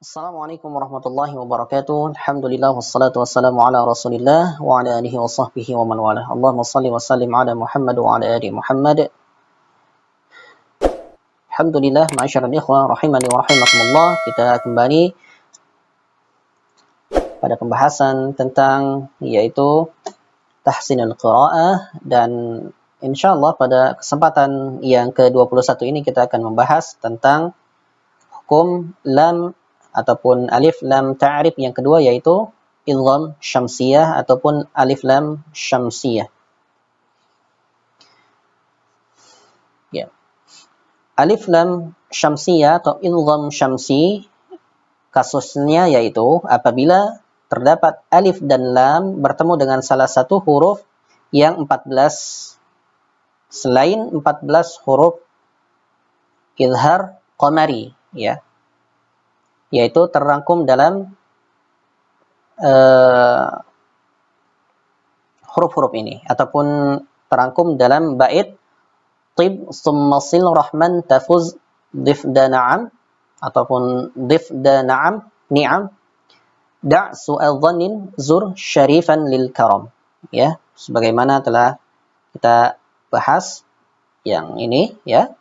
Assalamualaikum warahmatullahi wabarakatuh. Alhamdulillah wassalatu wassalamu ala Rasulillah wa ala alihi wa sahbihi wa man walah. Allahumma shalli wa sallim ala Muhammad wa ala ali Muhammad. Alhamdulillah, ma'asyiral ikhwah rahimani wa rahimakumullah. Kita kembali pada pembahasan tentang yaitu tahsinul qiraah, dan insyaallah pada kesempatan yang ke-21 ini kita akan membahas tentang hukum lam ataupun alif lam ta'rif yang kedua, yaitu idgham syamsiyah ataupun alif lam syamsiyah. Ya. Alif lam syamsiyah atau idgham syamsi, kasusnya yaitu apabila terdapat alif dan lam bertemu dengan salah satu huruf yang 14 selain 14 huruf izhar qamari, ya, yaitu terrangkum dalam huruf-huruf ini ataupun terangkum dalam bait tib summa sil rahman tafuz dif da na'am ataupun dif da na'am ni'am da' su'al dhannin zur syarifan lil karam, ya, sebagaimana telah kita bahas yang ini, ya,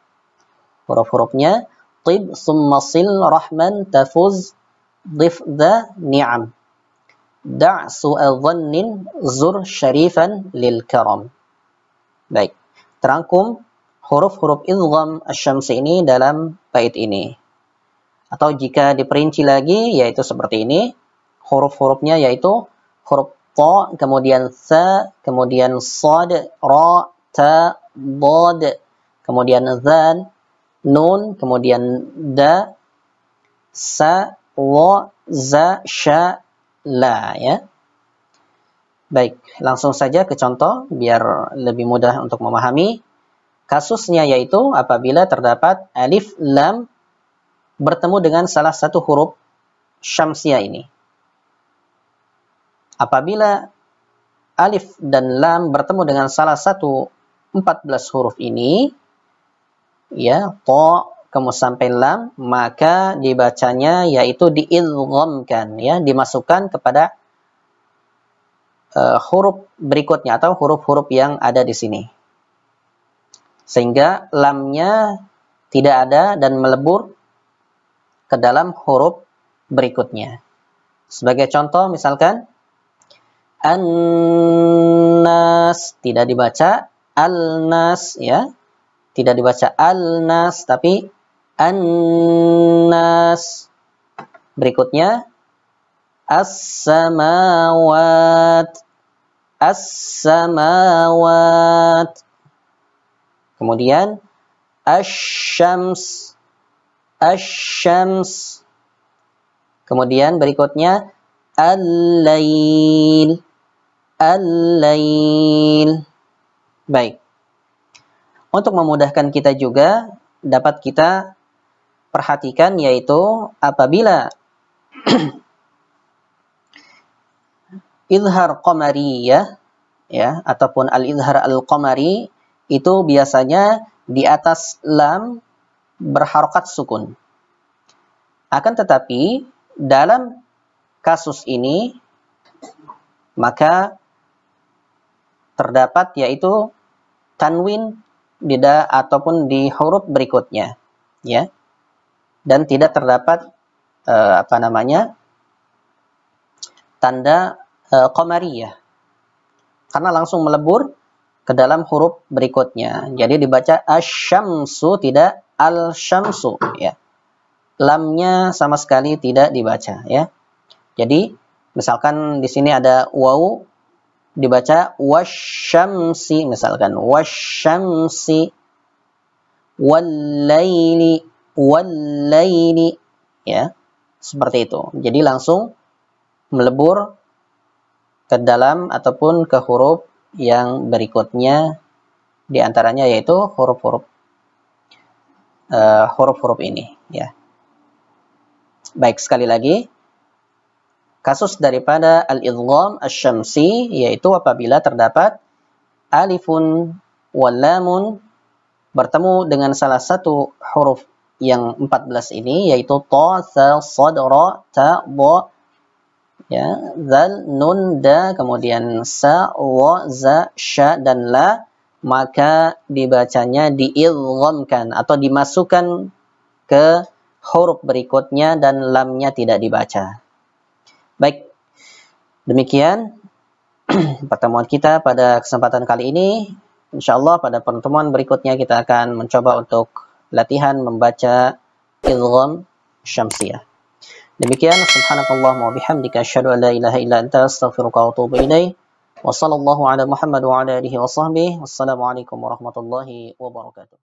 huruf-hurufnya tib summa sil rahman tafuz dif da ni'am da' su'al dhannin zur syarifan lil karam. Baik, terangkum huruf-huruf idgham asy-syamsi ini dalam bait ini. Atau jika diperinci lagi yaitu seperti ini, huruf-hurufnya yaitu huruf ta, kemudian tha, kemudian sad, ra, ta, dad, kemudian dzal, nun, kemudian da, sa, wa, za, sha, la, ya. Baik, langsung saja ke contoh biar lebih mudah untuk memahami. Kasusnya yaitu apabila terdapat alif lam bertemu dengan salah satu huruf syamsiyah ini. Apabila alif dan lam bertemu dengan salah satu 14 huruf ini, ya, ta kemudian sampai lam, maka dibacanya yaitu diidghamkan, ya, dimasukkan kepada huruf berikutnya atau huruf-huruf yang ada di sini, sehingga lamnya tidak ada dan melebur ke dalam huruf berikutnya. Sebagai contoh misalkan an-nas tidak dibaca al-nas, ya, tidak dibaca al-nas tapi an-nas. Berikutnya as-samawat, as-samawat. Kemudian asy-syams, asy-syams. Kemudian berikutnya al-lail, al-lail. Baik. Untuk memudahkan kita juga dapat kita perhatikan yaitu apabila izhar qamari, ya, ataupun al-izhar al-qamari itu biasanya di atas lam berharokat sukun. Akan tetapi dalam kasus ini maka terdapat yaitu tanwin ataupun di huruf berikutnya, ya, dan tidak terdapat tanda qamariyah karena langsung melebur ke dalam huruf berikutnya. Jadi dibaca asy-syamsu tidak al-syamsu, ya. Lamnya sama sekali tidak dibaca, ya. Jadi misalkan di sini ada waw, dibaca wasyamsi, misalkan wasyamsi, wallaili, wallaili, ya, seperti itu. Jadi langsung melebur ke dalam ataupun ke huruf yang berikutnya, di antaranya yaitu huruf-huruf ini, ya. Baik, sekali lagi kasus daripada al-idgham asy-syamsi yaitu apabila terdapat alifun wal lamun bertemu dengan salah satu huruf yang 14 ini, yaitu ta, sa, sad, ra, ta, dha, ya, zal, nun, da, kemudian sa, wa, za, sya, dan la, maka dibacanya diidghamkan atau dimasukkan ke huruf berikutnya dan lamnya tidak dibaca. Baik, demikian pertemuan kita pada kesempatan kali ini. Insyaallah pada pertemuan berikutnya kita akan mencoba untuk latihan membaca idgham syamsiyah. Demikian, subhanakallahumma wa bihamdika asyhadu an la ilaha illa anta astaghfiruka wa atubu ilaik. Wa sallallahu ala Muhammad wa ala alihi wa sahbihi. Wassalamualaikum warahmatullahi wabarakatuh.